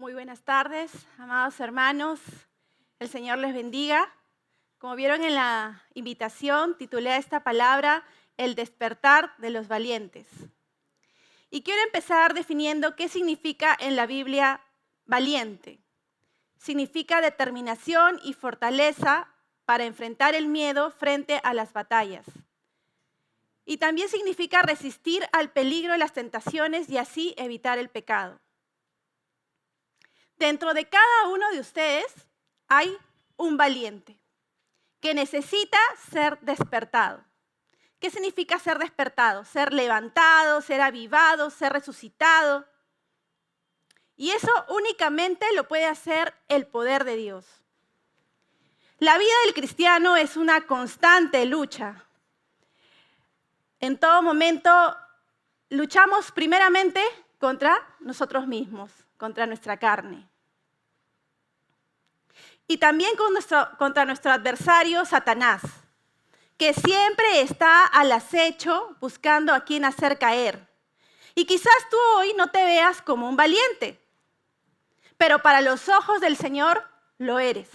Muy buenas tardes, amados hermanos. El Señor les bendiga. Como vieron en la invitación, titulé a esta palabra El despertar de los valientes. Y quiero empezar definiendo qué significa en la Biblia valiente. Significa determinación y fortaleza para enfrentar el miedo frente a las batallas. Y también significa resistir al peligro y las tentaciones y así evitar el pecado. Dentro de cada uno de ustedes hay un valiente que necesita ser despertado. ¿Qué significa ser despertado? Ser levantado, ser avivado, ser resucitado. Y eso únicamente lo puede hacer el poder de Dios. La vida del cristiano es una constante lucha. En todo momento luchamos primeramente contra nosotros mismos, contra nuestra carne. Y también contra nuestro adversario Satanás, que siempre está al acecho buscando a quien hacer caer. Y quizás tú hoy no te veas como un valiente, pero para los ojos del Señor lo eres.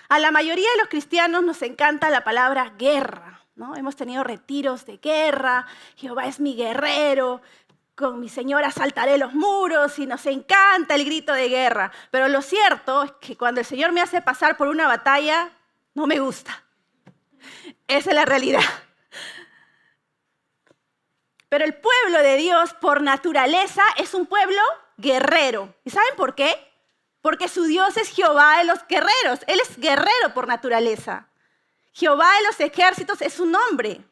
A la mayoría de los cristianos nos encanta la palabra guerra, ¿no? Hemos tenido retiros de guerra, Jehová es mi guerrero, con mi Señor asaltaré los muros y nos encanta el grito de guerra. Pero lo cierto es que cuando el Señor me hace pasar por una batalla, no me gusta. Esa es la realidad. Pero el pueblo de Dios, por naturaleza, es un pueblo guerrero. ¿Y saben por qué? Porque su Dios es Jehová de los guerreros. Él es guerrero por naturaleza. Jehová de los ejércitos es su nombre.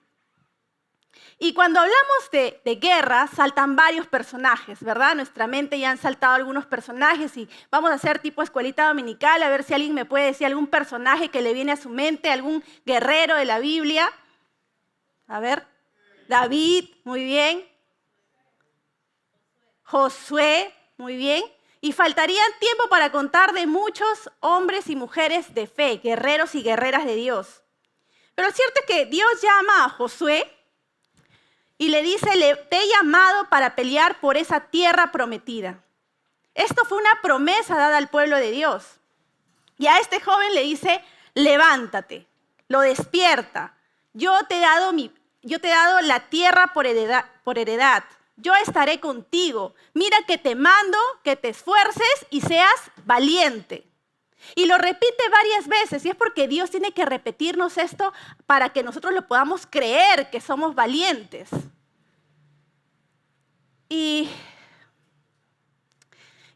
Y cuando hablamos de guerra, saltan varios personajes, ¿verdad? En nuestra mente ya han saltado algunos personajes y vamos a hacer tipo escuelita dominical, a ver si alguien me puede decir algún personaje que le viene a su mente, algún guerrero de la Biblia. A ver, David, muy bien. Josué, muy bien. Y faltarían tiempo para contar de muchos hombres y mujeres de fe, guerreros y guerreras de Dios. Pero lo cierto es que Dios llama a Josué y le dice, te he llamado para pelear por esa tierra prometida. Esto fue una promesa dada al pueblo de Dios. Y a este joven le dice, levántate, lo despierta. Yo te he dado la tierra por heredad. Yo estaré contigo. Mira que te mando, que te esfuerces y seas valiente. Y lo repite varias veces, y es porque Dios tiene que repetirnos esto para que nosotros lo podamos creer que somos valientes. Y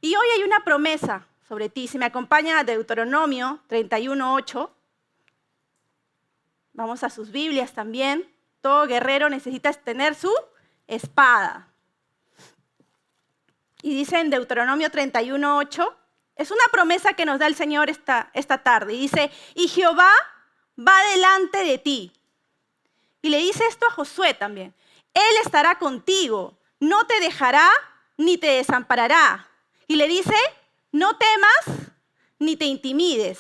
hoy hay una promesa sobre ti. Si me acompaña a Deuteronomio 31:8, vamos a sus Biblias también. Todo guerrero necesita tener su espada. Y dice en Deuteronomio 31:8, es una promesa que nos da el Señor esta tarde. Y dice, y Jehová va delante de ti. Y le dice esto a Josué también. Él estará contigo, no te dejará ni te desamparará. Y le dice, no temas ni te intimides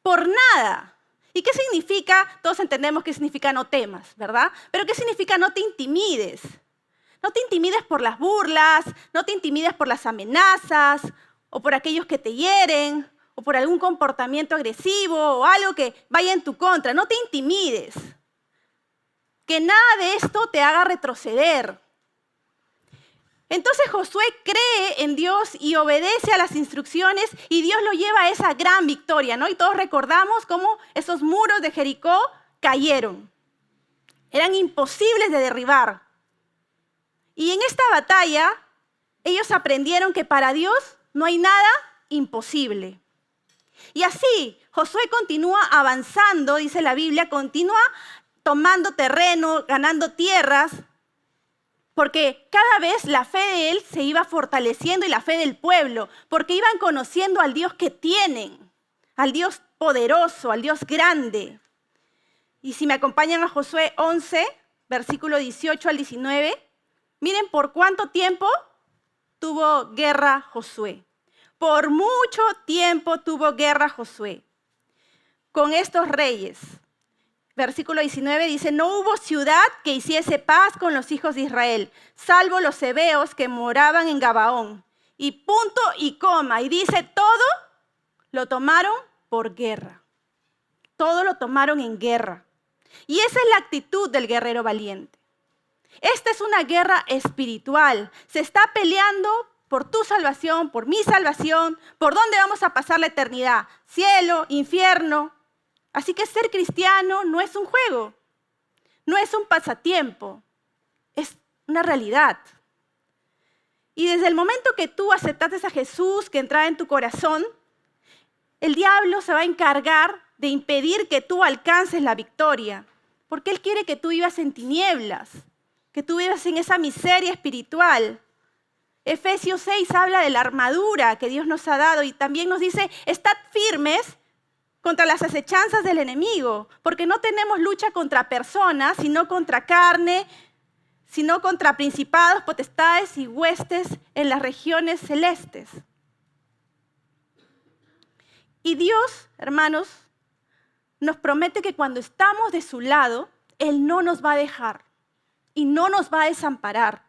por nada. ¿Y qué significa? Todos entendemos qué significa no temas, ¿verdad? Pero ¿qué significa no te intimides? No te intimides por las burlas, no te intimides por las amenazas, o por aquellos que te hieren, o por algún comportamiento agresivo, o algo que vaya en tu contra. No te intimides. Que nada de esto te haga retroceder. Entonces Josué cree en Dios y obedece a las instrucciones, y Dios lo lleva a esa gran victoria, ¿no? Y todos recordamos cómo esos muros de Jericó cayeron. Eran imposibles de derribar. Y en esta batalla, ellos aprendieron que para Dios no hay nada imposible. Y así, Josué continúa avanzando, dice la Biblia, continúa tomando terreno, ganando tierras, porque cada vez la fe de él se iba fortaleciendo y la fe del pueblo, porque iban conociendo al Dios que tienen, al Dios poderoso, al Dios grande. Y si me acompañan a Josué 11, versículo 18 al 19, miren por cuánto tiempo tuvo guerra Josué. Por mucho tiempo tuvo guerra Josué con estos reyes. Versículo 19 dice, no hubo ciudad que hiciese paz con los hijos de Israel, salvo los heveos que moraban en Gabaón. y punto y coma. Y dice, todo lo tomaron por guerra. Todo lo tomaron en guerra. Y esa es la actitud del guerrero valiente. Esta es una guerra espiritual. Se está peleando por tu salvación, por mi salvación, por dónde vamos a pasar la eternidad. Cielo, infierno. Así que ser cristiano no es un juego, no es un pasatiempo, es una realidad. Y desde el momento que tú aceptaste a Jesús, que entraba en tu corazón, el diablo se va a encargar de impedir que tú alcances la victoria, porque él quiere que tú vivas en tinieblas, que tú vivas en esa miseria espiritual. Efesios 6 habla de la armadura que Dios nos ha dado y también nos dice, estad firmes contra las acechanzas del enemigo, porque no tenemos lucha contra personas, sino contra carne, sino contra principados, potestades y huestes en las regiones celestes. Y Dios, hermanos, nos promete que cuando estamos de su lado, Él no nos va a dejar y no nos va a desamparar,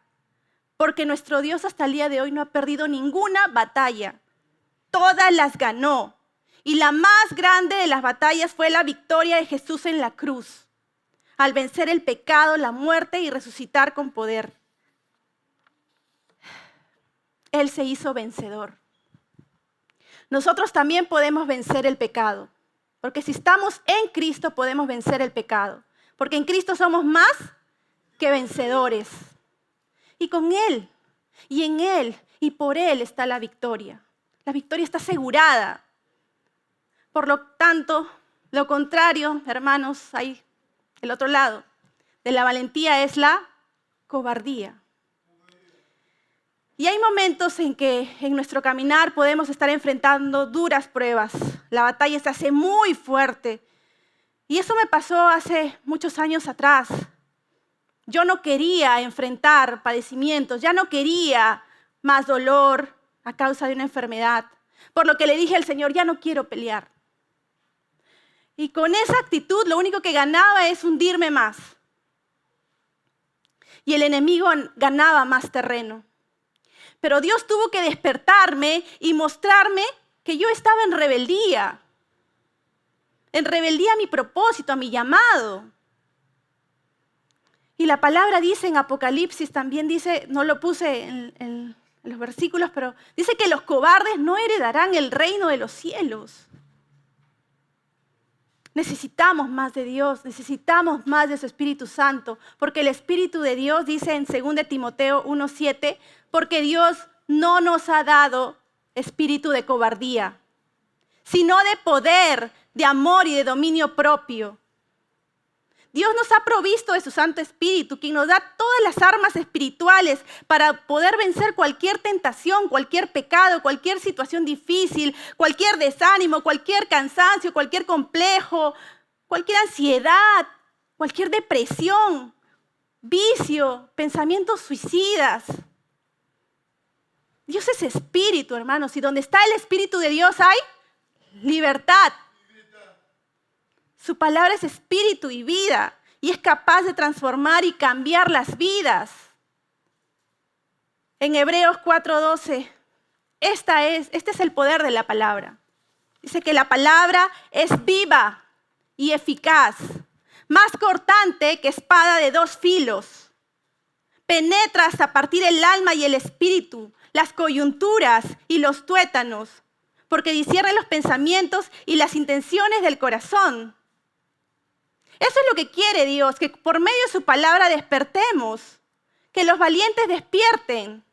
porque nuestro Dios hasta el día de hoy no ha perdido ninguna batalla. Todas las ganó. Y la más grande de las batallas fue la victoria de Jesús en la cruz, al vencer el pecado, la muerte y resucitar con poder. Él se hizo vencedor. Nosotros también podemos vencer el pecado, porque si estamos en Cristo podemos vencer el pecado, porque en Cristo somos más que vencedores. Y con Él, y en Él, y por Él está la victoria. La victoria está asegurada. Por lo tanto, lo contrario, hermanos, ahí, el otro lado, de la valentía es la cobardía. Y hay momentos en que en nuestro caminar podemos estar enfrentando duras pruebas. La batalla se hace muy fuerte. Y eso me pasó hace muchos años atrás. Yo no quería enfrentar padecimientos, ya no quería más dolor a causa de una enfermedad. Por lo que le dije al Señor, ya no quiero pelear. Y con esa actitud lo único que ganaba es hundirme más. Y el enemigo ganaba más terreno. Pero Dios tuvo que despertarme y mostrarme que yo estaba en rebeldía a mi propósito, a mi llamado. Y la palabra dice en Apocalipsis, también dice, no lo puse en los versículos, pero dice que los cobardes no heredarán el reino de los cielos. Necesitamos más de Dios, necesitamos más de su Espíritu Santo, porque el Espíritu de Dios dice en 2 Timoteo 1:7, porque Dios no nos ha dado espíritu de cobardía, sino de poder, de amor y de dominio propio. Dios nos ha provisto de su Santo Espíritu, quien nos da todas las armas espirituales para poder vencer cualquier tentación, cualquier pecado, cualquier situación difícil, cualquier desánimo, cualquier cansancio, cualquier complejo, cualquier ansiedad, cualquier depresión, vicio, pensamientos suicidas. Dios es espíritu, hermanos, y donde está el Espíritu de Dios hay libertad. Su palabra es espíritu y vida y es capaz de transformar y cambiar las vidas. En Hebreos 4:12, este es el poder de la palabra. Dice que la palabra es viva y eficaz, más cortante que espada de 2 filos. Penetra hasta partir el alma y el espíritu, las coyunturas y los tuétanos, porque discierne los pensamientos y las intenciones del corazón. Eso es lo que quiere Dios, que por medio de su palabra despertemos, que los valientes despierten.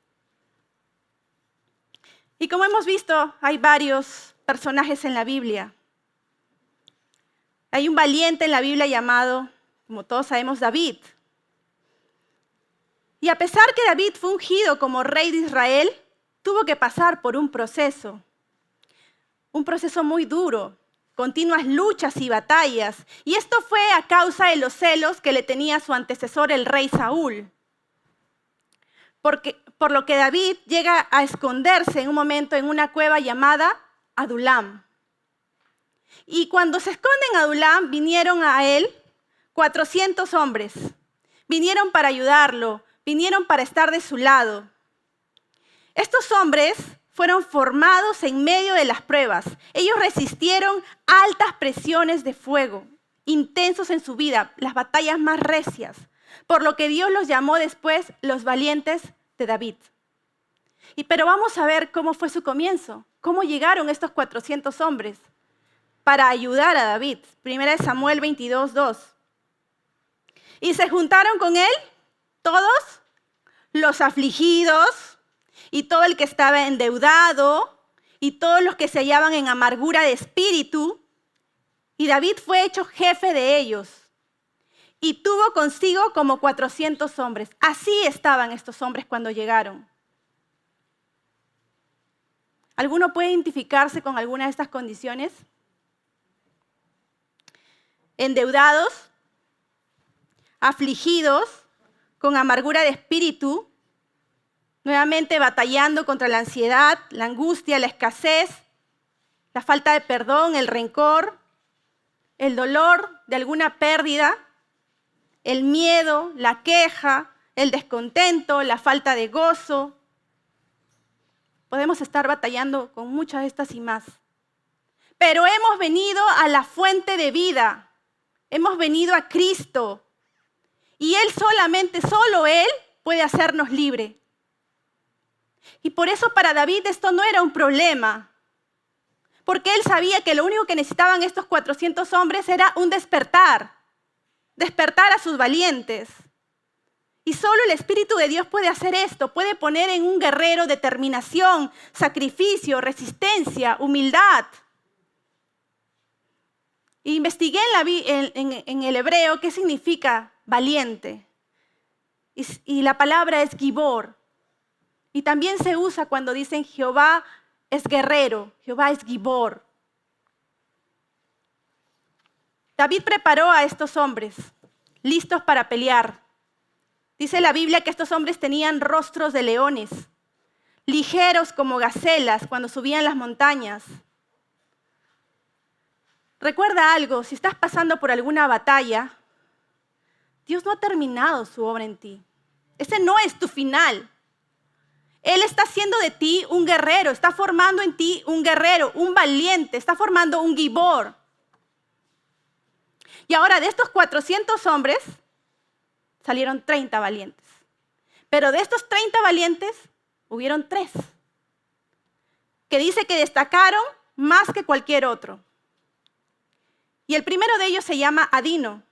Y como hemos visto, hay varios personajes en la Biblia. Hay un valiente en la Biblia llamado, como todos sabemos, David. Y a pesar que David fue ungido como rey de Israel, tuvo que pasar por un proceso muy duro. Continuas luchas y batallas. Y esto fue a causa de los celos que le tenía su antecesor, el rey Saúl. Por lo que David llega a esconderse en un momento en una cueva llamada Adulam. Y cuando se esconde en Adulam, vinieron a él 400 hombres. Vinieron para ayudarlo, vinieron para estar de su lado. Estos hombres fueron formados en medio de las pruebas. Ellos resistieron altas presiones de fuego, intensos en su vida, las batallas más recias, por lo que Dios los llamó después los valientes de David. Pero vamos a ver cómo fue su comienzo, cómo llegaron estos 400 hombres para ayudar a David. 1 Samuel 22:2. Y se juntaron con él todos los afligidos y todo el que estaba endeudado y todos los que se hallaban en amargura de espíritu. Y David fue hecho jefe de ellos y tuvo consigo como 400 hombres. Así estaban estos hombres cuando llegaron. ¿Alguno puede identificarse con alguna de estas condiciones? Endeudados, afligidos, con amargura de espíritu, nuevamente batallando contra la ansiedad, la angustia, la escasez, la falta de perdón, el rencor, el dolor de alguna pérdida, el miedo, la queja, el descontento, la falta de gozo. Podemos estar batallando con muchas de estas y más. Pero hemos venido a la fuente de vida. Hemos venido a Cristo. Y Él solamente, solo Él puede hacernos libres. Y por eso para David esto no era un problema. Porque él sabía que lo único que necesitaban estos 400 hombres era un despertar. Despertar a sus valientes. Y solo el Espíritu de Dios puede hacer esto. Puede poner en un guerrero determinación, sacrificio, resistencia, humildad. Investigué en el hebreo qué significa valiente. Y la palabra es gibor. Y también se usa cuando dicen Jehová es guerrero, Jehová es gibor. David preparó a estos hombres, listos para pelear. Dice la Biblia que estos hombres tenían rostros de leones, ligeros como gacelas cuando subían las montañas. Recuerda algo, si estás pasando por alguna batalla, Dios no ha terminado su obra en ti. Ese no es tu final. Él está haciendo de ti un guerrero, está formando en ti un guerrero, un valiente, está formando un gibor. Y ahora de estos 400 hombres salieron 30 valientes. Pero de estos 30 valientes hubieron 3 que dice que destacaron más que cualquier otro. Y el primero de ellos se llama Adino.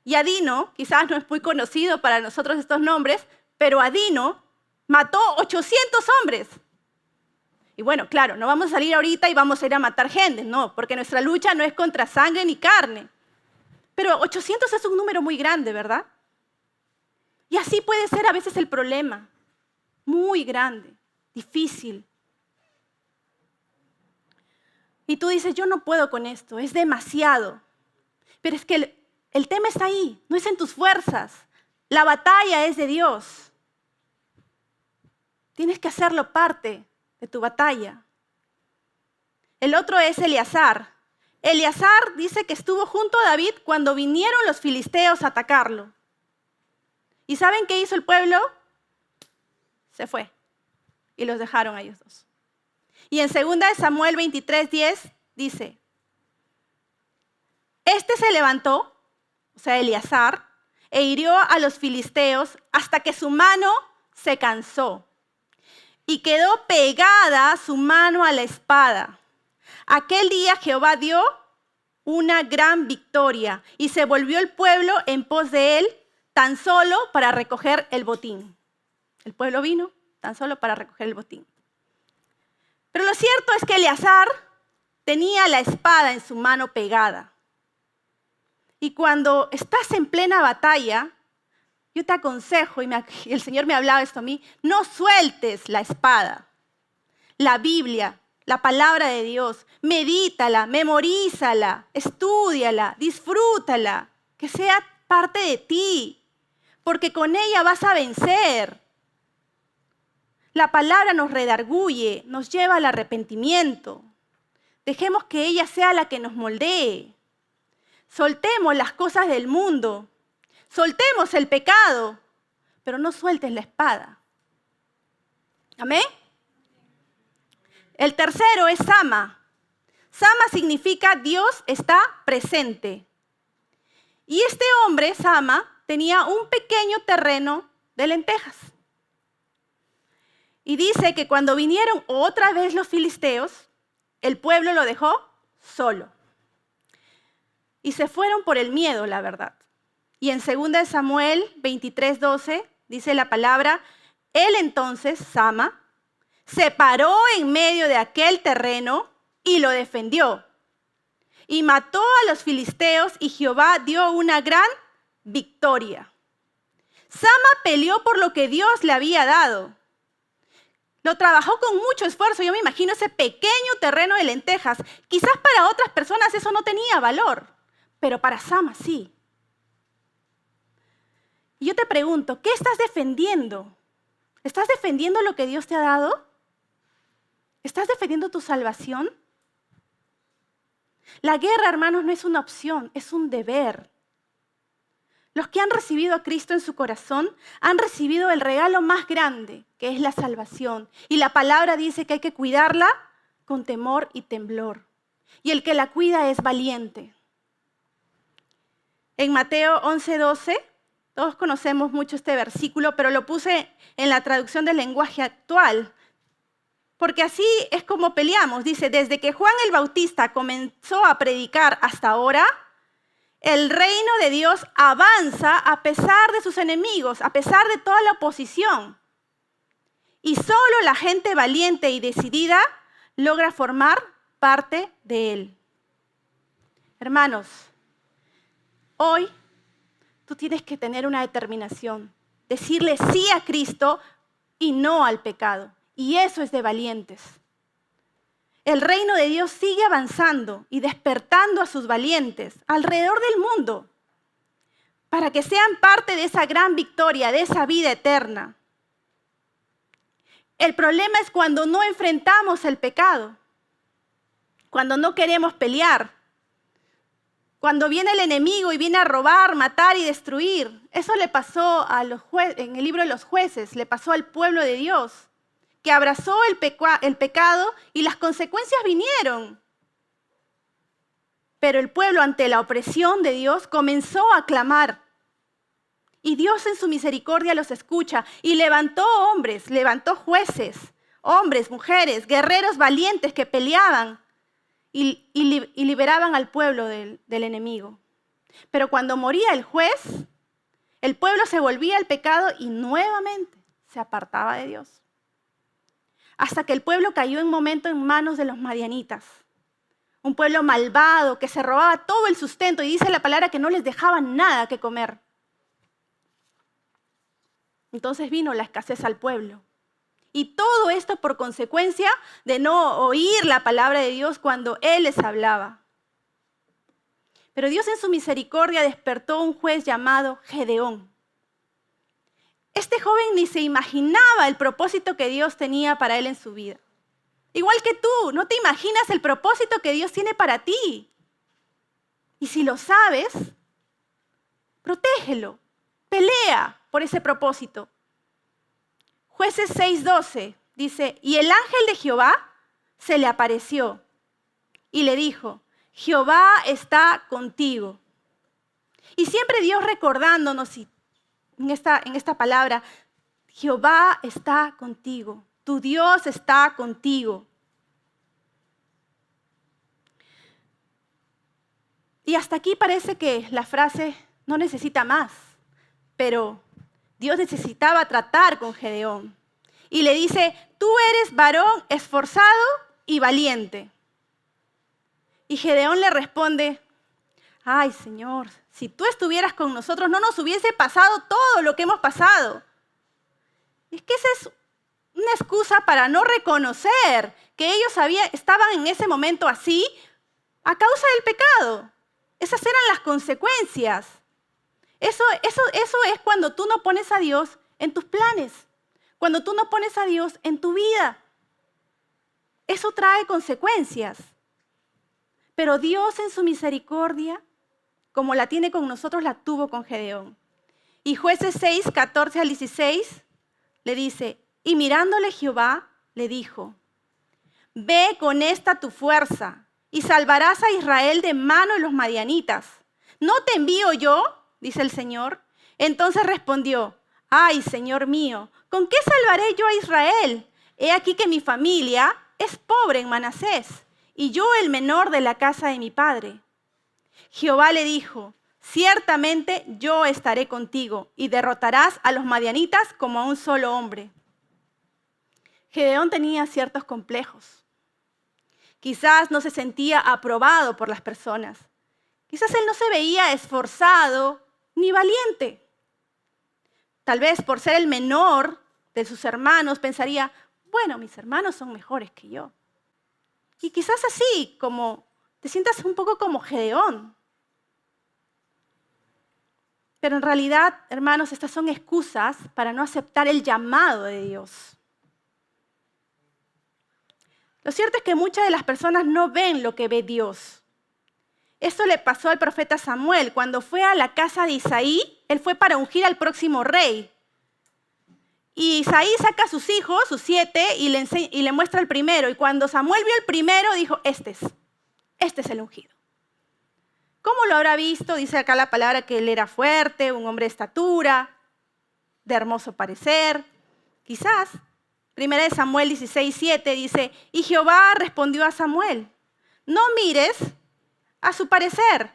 Y Adino, quizás no es muy conocido para nosotros estos nombres, pero Adino mató 800 hombres. Y bueno, claro, no vamos a salir ahorita y vamos a ir a matar gente, no, porque nuestra lucha no es contra sangre ni carne. Pero 800 es un número muy grande, ¿verdad? Y así puede ser a veces el problema. Muy grande, difícil. Y tú dices, yo no puedo con esto, es demasiado. Pero es que el tema está ahí, no es en tus fuerzas. La batalla es de Dios. Tienes que hacerlo parte de tu batalla. El otro es Eleazar. Eleazar dice que estuvo junto a David cuando vinieron los filisteos a atacarlo. ¿Y saben qué hizo el pueblo? Se fue y los dejaron a ellos dos. Y en 2 Samuel 23:10 dice, este se levantó, o sea, Eleazar, e hirió a los filisteos hasta que su mano se cansó. Y quedó pegada su mano a la espada. Aquel día Jehová dio una gran victoria y se volvió el pueblo en pos de él tan solo para recoger el botín. El pueblo vino tan solo para recoger el botín. Pero lo cierto es que Eleazar tenía la espada en su mano pegada. Y cuando estás en plena batalla, yo te aconsejo, y el Señor me hablaba esto a mí, no sueltes la espada. La Biblia, la palabra de Dios, medítala, memorízala, estúdiala, disfrútala, que sea parte de ti, porque con ella vas a vencer. La palabra nos redarguye, nos lleva al arrepentimiento. Dejemos que ella sea la que nos moldee. Soltemos las cosas del mundo. Soltemos el pecado, pero no sueltes la espada. ¿Amén? El tercero es Sama. Sama significa Dios está presente. Y este hombre, Sama, tenía un pequeño terreno de lentejas. Y dice que cuando vinieron otra vez los filisteos, el pueblo lo dejó solo. Y se fueron por el miedo, la verdad. Y en 2 Samuel 23:12 dice la palabra, él entonces, Sama, se paró en medio de aquel terreno y lo defendió. Y mató a los filisteos y Jehová dio una gran victoria. Sama peleó por lo que Dios le había dado. Lo trabajó con mucho esfuerzo. Yo me imagino ese pequeño terreno de lentejas. Quizás para otras personas eso no tenía valor, pero para Sama sí. Y yo te pregunto, ¿qué estás defendiendo? ¿Estás defendiendo lo que Dios te ha dado? ¿Estás defendiendo tu salvación? La guerra, hermanos, no es una opción, es un deber. Los que han recibido a Cristo en su corazón han recibido el regalo más grande, que es la salvación. Y la palabra dice que hay que cuidarla con temor y temblor. Y el que la cuida es valiente. En Mateo 11:12, todos conocemos mucho este versículo, pero lo puse en la traducción del lenguaje actual. Porque así es como peleamos. Dice, desde que Juan el Bautista comenzó a predicar hasta ahora, el reino de Dios avanza a pesar de sus enemigos, a pesar de toda la oposición. Y solo la gente valiente y decidida logra formar parte de él. Hermanos, hoy tú tienes que tener una determinación, decirle sí a Cristo y no al pecado. Y eso es de valientes. El reino de Dios sigue avanzando y despertando a sus valientes alrededor del mundo para que sean parte de esa gran victoria, de esa vida eterna. El problema es cuando no enfrentamos el pecado, cuando no queremos pelear, cuando viene el enemigo y viene a robar, matar y destruir. Eso le pasó a los en el libro de los jueces, le pasó al pueblo de Dios, que abrazó el pecado y las consecuencias vinieron. Pero el pueblo, ante la opresión de Dios, comenzó a clamar. Y Dios en su misericordia los escucha y levantó hombres, levantó jueces, hombres, mujeres, guerreros valientes que peleaban y liberaban al pueblo del enemigo. Pero cuando moría el juez, el pueblo se volvía al pecado y nuevamente se apartaba de Dios. Hasta que el pueblo cayó en un momento en manos de los madianitas. Un pueblo malvado que se robaba todo el sustento y dice la palabra que no les dejaban nada que comer. Entonces vino la escasez al pueblo. Y todo esto por consecuencia de no oír la palabra de Dios cuando Él les hablaba. Pero Dios en su misericordia despertó un juez llamado Gedeón. Este joven ni se imaginaba el propósito que Dios tenía para él en su vida. Igual que tú, no te imaginas el propósito que Dios tiene para ti. Y si lo sabes, protégelo, pelea por ese propósito. Jueces 6:12 dice, y el ángel de Jehová se le apareció y le dijo, Jehová está contigo. Y siempre Dios recordándonos en esta palabra, Jehová está contigo, tu Dios está contigo. Y hasta aquí parece que la frase no necesita más, pero Dios necesitaba tratar con Gedeón. Y le dice, tú eres varón esforzado y valiente. Y Gedeón le responde, ay Señor, si tú estuvieras con nosotros no nos hubiese pasado todo lo que hemos pasado. Es que esa es una excusa para no reconocer que ellos estaban en ese momento así a causa del pecado. Esas eran las consecuencias. Eso es cuando tú no pones a Dios en tus planes, cuando tú no pones a Dios en tu vida. Eso trae consecuencias. Pero Dios en su misericordia, como la tiene con nosotros, la tuvo con Gedeón. Y Jueces 6, 14 al 16, le dice, Y mirándole Jehová, le dijo: ve con esta tu fuerza y salvarás a Israel de mano de los madianitas. ¿No te envío yo?, dice el Señor. Entonces respondió: ay, Señor mío, ¿con qué salvaré yo a Israel? He aquí que mi familia es pobre en Manasés, y yo el menor de la casa de mi padre. Jehová le dijo: ciertamente yo estaré contigo, y derrotarás a los madianitas como a un solo hombre. Gedeón tenía ciertos complejos. Quizás no se sentía aprobado por las personas. Quizás él no se veía esforzado ni valiente. Tal vez por ser el menor de sus hermanos pensaría: bueno, mis hermanos son mejores que yo. Y quizás así, como te sientas un poco como Gedeón. Pero en realidad, hermanos, estas son excusas para no aceptar el llamado de Dios. Lo cierto es que muchas de las personas no ven lo que ve Dios. Esto le pasó al profeta Samuel. Cuando fue a la casa de Isaí, él fue para ungir al próximo rey. Y Isaí saca a sus hijos, sus 7, y le muestra el primero. Y cuando Samuel vio el primero, dijo: este es el ungido. ¿Cómo lo habrá visto? Dice acá la palabra que él era fuerte, un hombre de estatura, de hermoso parecer. Quizás. 1 Samuel 16:7 dice: y Jehová respondió a Samuel: no mires a su parecer,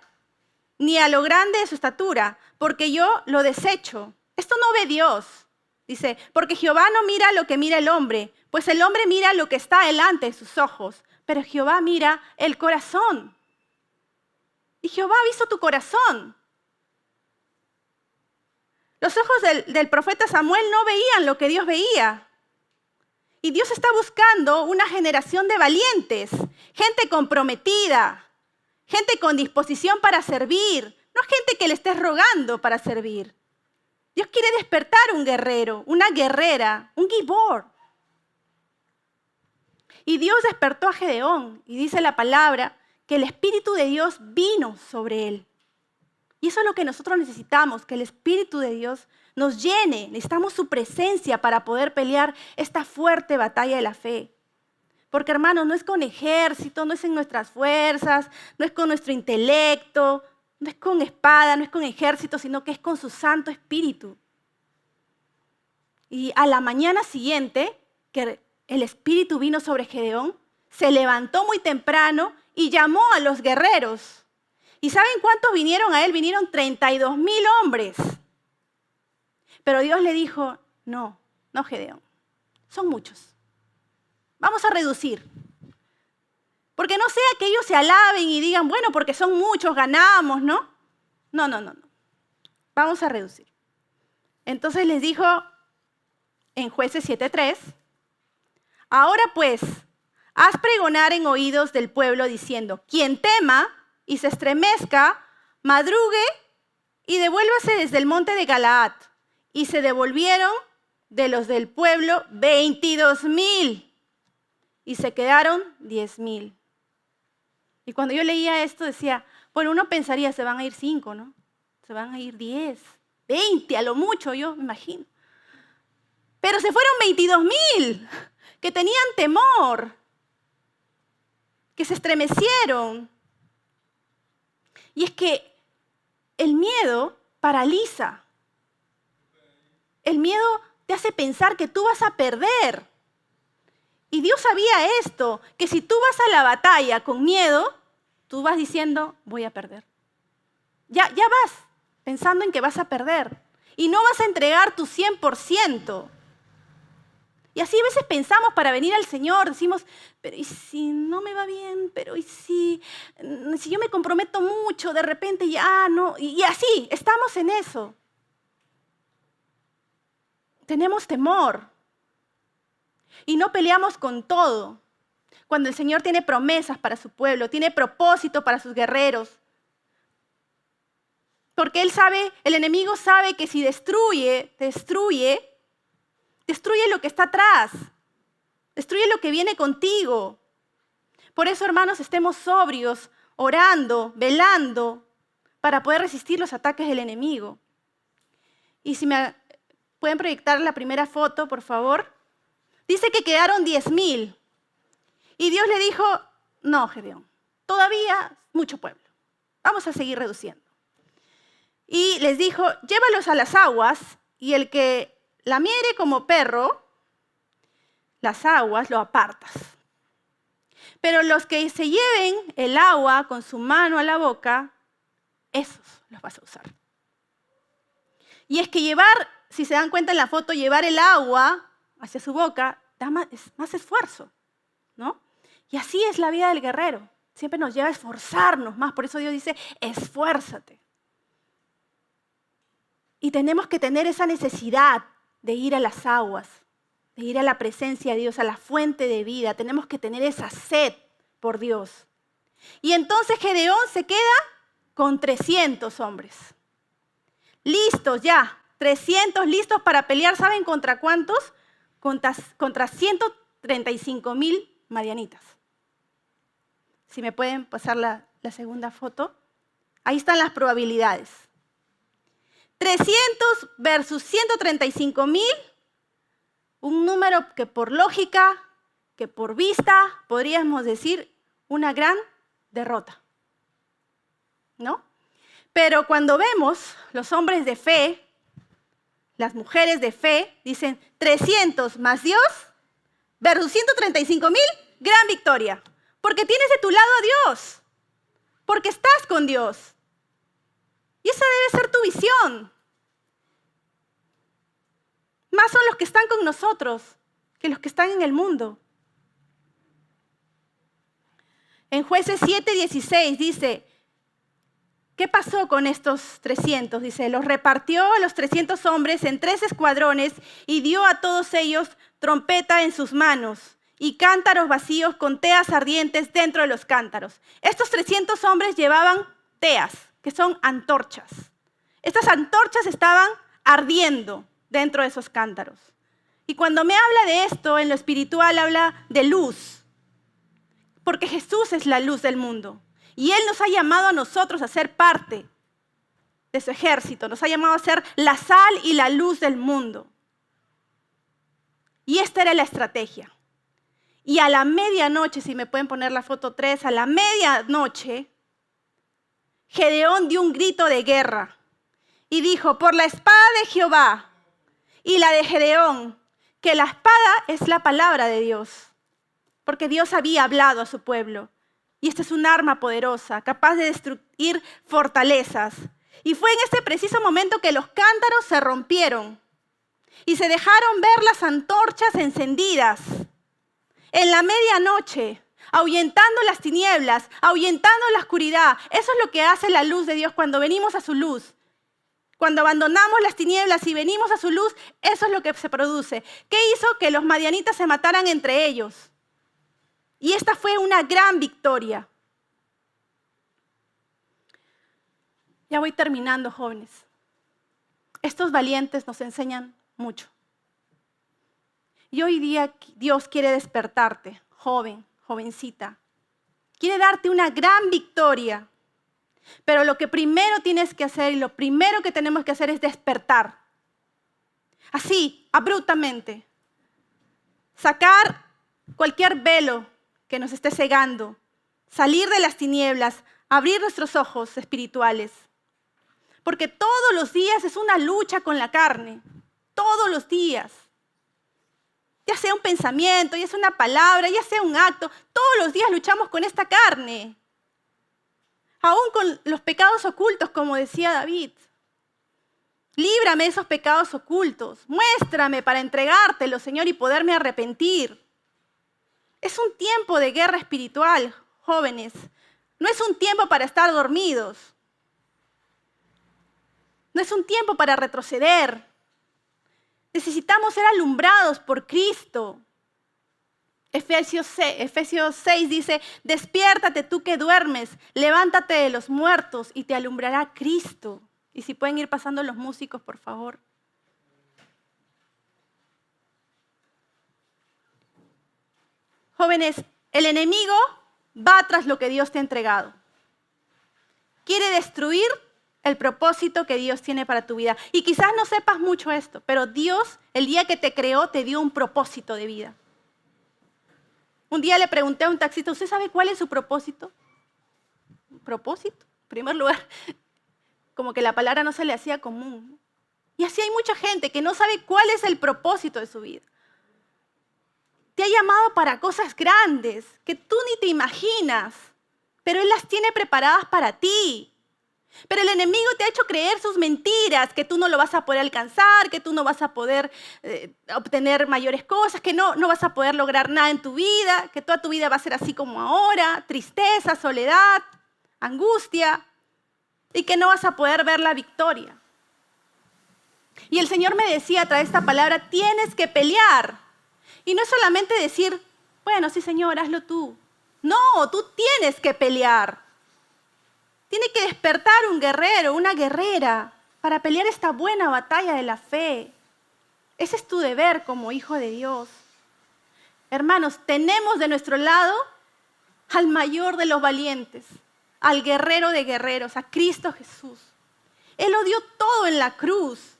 ni a lo grande de su estatura, porque yo lo desecho. Esto no ve Dios. Dice: porque Jehová no mira lo que mira el hombre, pues el hombre mira lo que está delante de sus ojos, pero Jehová mira el corazón. Y Jehová ha visto tu corazón. Los ojos del profeta Samuel no veían lo que Dios veía. Y Dios está buscando una generación de valientes, gente comprometida, gente con disposición para servir, no gente que le estés rogando para servir. Dios quiere despertar un guerrero, una guerrera, un gibor. Y Dios despertó a Gedeón, y dice la palabra que el Espíritu de Dios vino sobre él. Y eso es lo que nosotros necesitamos, que el Espíritu de Dios nos llene. Necesitamos su presencia para poder pelear esta fuerte batalla de la fe. Porque, hermanos, no es con ejército, no es en nuestras fuerzas, no es con nuestro intelecto, no es con espada, no es con ejército, sino que es con su Santo Espíritu. Y a la mañana siguiente, que el Espíritu vino sobre Gedeón, se levantó muy temprano y llamó a los guerreros. ¿Y saben cuántos vinieron a él? Vinieron 32,000 hombres. Pero Dios le dijo: no, Gedeón, son muchos. Vamos a reducir. Porque no sea que ellos se alaben y digan: bueno, porque son muchos, ganamos, ¿no? No. Vamos a reducir. Entonces les dijo en Jueces 7:3: ahora pues, haz pregonar en oídos del pueblo diciendo: quien tema y se estremezca, madrugue y devuélvase desde el monte de Galaad. Y se devolvieron de los del pueblo 22,000 y se quedaron 10,000. Y cuando yo leía esto decía: bueno, uno pensaría, se van a ir 5, ¿no? Se van a ir 10, 20, a lo mucho, yo me imagino. Pero se fueron 22,000 que tenían temor, que se estremecieron. Y es que el miedo paraliza. El miedo te hace pensar que tú vas a perder. Y Dios sabía esto, que si tú vas a la batalla con miedo, tú vas diciendo: voy a perder. Ya vas pensando en que vas a perder. Y no vas a entregar tu 100%. Y así a veces pensamos para venir al Señor, decimos: pero ¿y si no me va bien? Pero ¿y si yo me comprometo mucho, de repente ya no? Y así, estamos en eso. Tenemos temor. Y no peleamos con todo. Cuando el Señor tiene promesas para su pueblo, tiene propósito para sus guerreros. Porque Él sabe, el enemigo sabe que si destruye lo que está atrás. Destruye lo que viene contigo. Por eso, hermanos, estemos sobrios, orando, velando, para poder resistir los ataques del enemigo. Y si me pueden proyectar la primera foto, por favor. Dice que quedaron 10,000. Y Dios le dijo, no, Gedeón, todavía mucho pueblo. Vamos a seguir reduciendo. Y les dijo, llévalos a las aguas y el que lamiere como perro, las aguas lo apartas. Pero los que se lleven el agua con su mano a la boca, esos los vas a usar. Y es que llevar, si se dan cuenta en la foto, llevar el agua hacia su boca da más esfuerzo, ¿no? Y así es la vida del guerrero. Siempre nos lleva a esforzarnos más. Por eso Dios dice, esfuérzate. Y tenemos que tener esa necesidad de ir a las aguas, de ir a la presencia de Dios, a la fuente de vida. Tenemos que tener esa sed por Dios. Y entonces Gedeón se queda con 300 hombres. Listos ya, 300 listos para pelear. ¿Saben contra cuántos? Contra 135,000 madianitas. Si me pueden pasar la segunda foto. Ahí están las probabilidades. 300 versus 135,000. Un número que por lógica, que por vista, podríamos decir una gran derrota, ¿no? Pero cuando vemos los hombres de fe, las mujeres de fe, dicen 300 más Dios versus 135,000, gran victoria. Porque tienes de tu lado a Dios, porque estás con Dios. Y esa debe ser tu visión. Más son los que están con nosotros que los que están en el mundo. En Jueces 7:16 dice, ¿qué pasó con estos 300? Dice, los repartió a los 300 hombres en 3 escuadrones y dio a todos ellos trompeta en sus manos y cántaros vacíos con teas ardientes dentro de los cántaros. Estos 300 hombres llevaban teas, que son antorchas. Estas antorchas estaban ardiendo dentro de esos cántaros. Y cuando me habla de esto, en lo espiritual habla de luz, porque Jesús es la luz del mundo. Y Él nos ha llamado a nosotros a ser parte de su ejército, nos ha llamado a ser la sal y la luz del mundo. Y esta era la estrategia. Y a la medianoche, si me pueden poner la foto 3, a la medianoche, Gedeón dio un grito de guerra y dijo, por la espada de Jehová y la de Gedeón, que la espada es la palabra de Dios, porque Dios había hablado a su pueblo. Y esta es un arma poderosa, capaz de destruir fortalezas. Y fue en este preciso momento que los cántaros se rompieron y se dejaron ver las antorchas encendidas en la medianoche, ahuyentando las tinieblas, ahuyentando la oscuridad. Eso es lo que hace la luz de Dios cuando venimos a su luz. Cuando abandonamos las tinieblas y venimos a su luz, eso es lo que se produce. ¿Qué hizo? Que los madianitas se mataran entre ellos. Y esta fue una gran victoria. Ya voy terminando, jóvenes. Estos valientes nos enseñan mucho. Y hoy día Dios quiere despertarte, joven, jovencita. Quiere darte una gran victoria. Pero lo que primero tienes que hacer y lo primero que tenemos que hacer es despertar. Así, abruptamente. Sacar cualquier velo que nos esté cegando. Salir de las tinieblas, abrir nuestros ojos espirituales. Porque todos los días es una lucha con la carne. Todos los días. Ya sea un pensamiento, ya sea una palabra, ya sea un acto. Todos los días luchamos con esta carne. Aún con los pecados ocultos, como decía David. Líbrame de esos pecados ocultos. Muéstrame para entregártelo, Señor, y poderme arrepentir. Es un tiempo de guerra espiritual, jóvenes. No es un tiempo para estar dormidos. No es un tiempo para retroceder. Necesitamos ser alumbrados por Cristo. Efesios 6 dice, despiértate tú que duermes, levántate de los muertos y te alumbrará Cristo. Y si pueden ir pasando los músicos, por favor. Jóvenes, el enemigo va tras lo que Dios te ha entregado. Quiere destruir el propósito que Dios tiene para tu vida. Y quizás no sepas mucho esto, pero Dios, el día que te creó, te dio un propósito de vida. Un día le pregunté a un taxista, ¿usted sabe cuál es su propósito? ¿Propósito? En primer lugar, como que la palabra no se le hacía común. Y así hay mucha gente que no sabe cuál es el propósito de su vida. Te ha llamado para cosas grandes que tú ni te imaginas, pero Él las tiene preparadas para ti. Pero el enemigo te ha hecho creer sus mentiras, que tú no lo vas a poder alcanzar, que tú no vas a poder obtener mayores cosas, que no vas a poder lograr nada en tu vida, que toda tu vida va a ser así como ahora, tristeza, soledad, angustia, y que no vas a poder ver la victoria. Y el Señor me decía a través de esta palabra, tienes que pelear. Y no es solamente decir, bueno, sí Señor, hazlo tú. No, tú tienes que pelear. Tiene que despertar un guerrero, una guerrera, para pelear esta buena batalla de la fe. Ese es tu deber como hijo de Dios. Hermanos, tenemos de nuestro lado al mayor de los valientes, al guerrero de guerreros, a Cristo Jesús. Él lo dio todo en la cruz.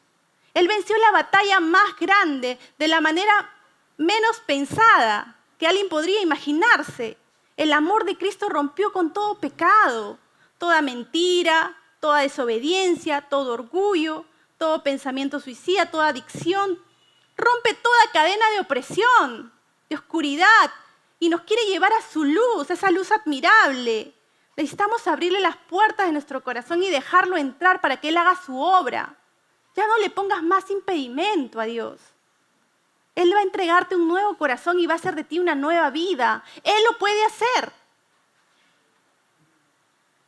Él venció la batalla más grande de la manera menos pensada que alguien podría imaginarse. El amor de Cristo rompió con todo pecado, toda mentira, toda desobediencia, todo orgullo, todo pensamiento suicida, toda adicción. Rompe toda cadena de opresión, de oscuridad, y nos quiere llevar a su luz, a esa luz admirable. Necesitamos abrirle las puertas de nuestro corazón y dejarlo entrar para que Él haga su obra. Ya no le pongas más impedimento a Dios. Él va a entregarte un nuevo corazón y va a hacer de ti una nueva vida. Él lo puede hacer.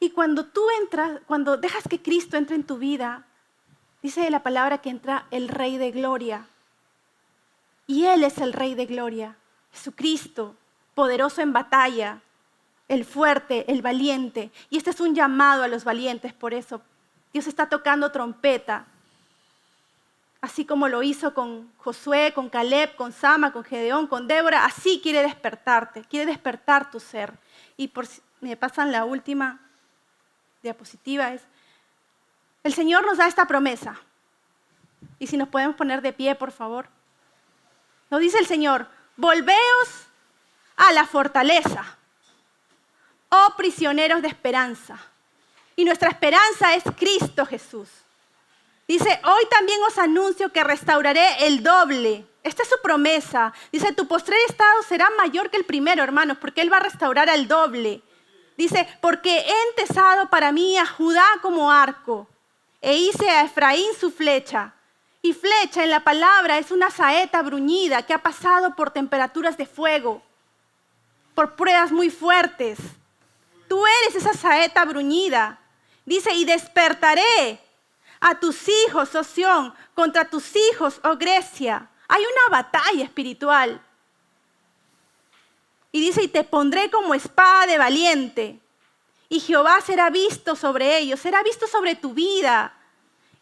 Y cuando tú entras, cuando dejas que Cristo entre en tu vida, dice la palabra que entra el Rey de Gloria. Y Él es el Rey de Gloria. Jesucristo, poderoso en batalla, el fuerte, el valiente. Y este es un llamado a los valientes, por eso Dios está tocando trompeta. Así como lo hizo con Josué, con Caleb, con Sama, con Gedeón, con Débora, así quiere despertarte, quiere despertar tu ser. Y por si me pasan la última diapositiva, el Señor nos da esta promesa. Y si nos podemos poner de pie, por favor. Nos dice el Señor, volveos a la fortaleza, oh prisioneros de esperanza. Y nuestra esperanza es Cristo Jesús. Dice, hoy también os anuncio que restauraré el doble. Esta es su promesa. Dice, tu postrer estado será mayor que el primero, hermanos, porque Él va a restaurar al doble. Dice, porque he entesado para mí a Judá como arco, e hice a Efraín su flecha. Y flecha en la palabra es una saeta bruñida que ha pasado por temperaturas de fuego, por pruebas muy fuertes. Tú eres esa saeta bruñida. Dice, y despertaré a tus hijos, oh Sión, contra tus hijos, oh Grecia. Hay una batalla espiritual. Y dice, y te pondré como espada de valiente. Y Jehová será visto sobre ellos, será visto sobre tu vida.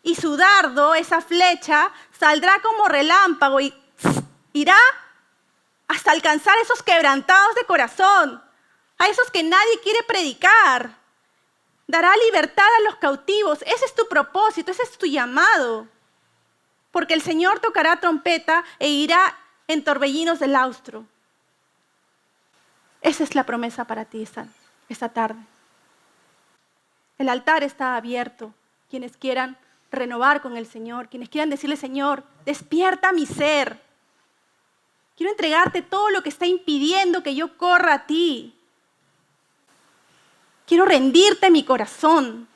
Y su dardo, esa flecha, saldrá como relámpago y irá hasta alcanzar a esos quebrantados de corazón, a esos que nadie quiere predicar. Dará libertad a los cautivos. Ese es tu propósito, ese es tu llamado. Porque el Señor tocará trompeta e irá en torbellinos del austro. Esa es la promesa para ti esta tarde. El altar está abierto. Quienes quieran renovar con el Señor, quienes quieran decirle, Señor, despierta mi ser. Quiero entregarte todo lo que está impidiendo que yo corra a ti. Quiero rendirte mi corazón.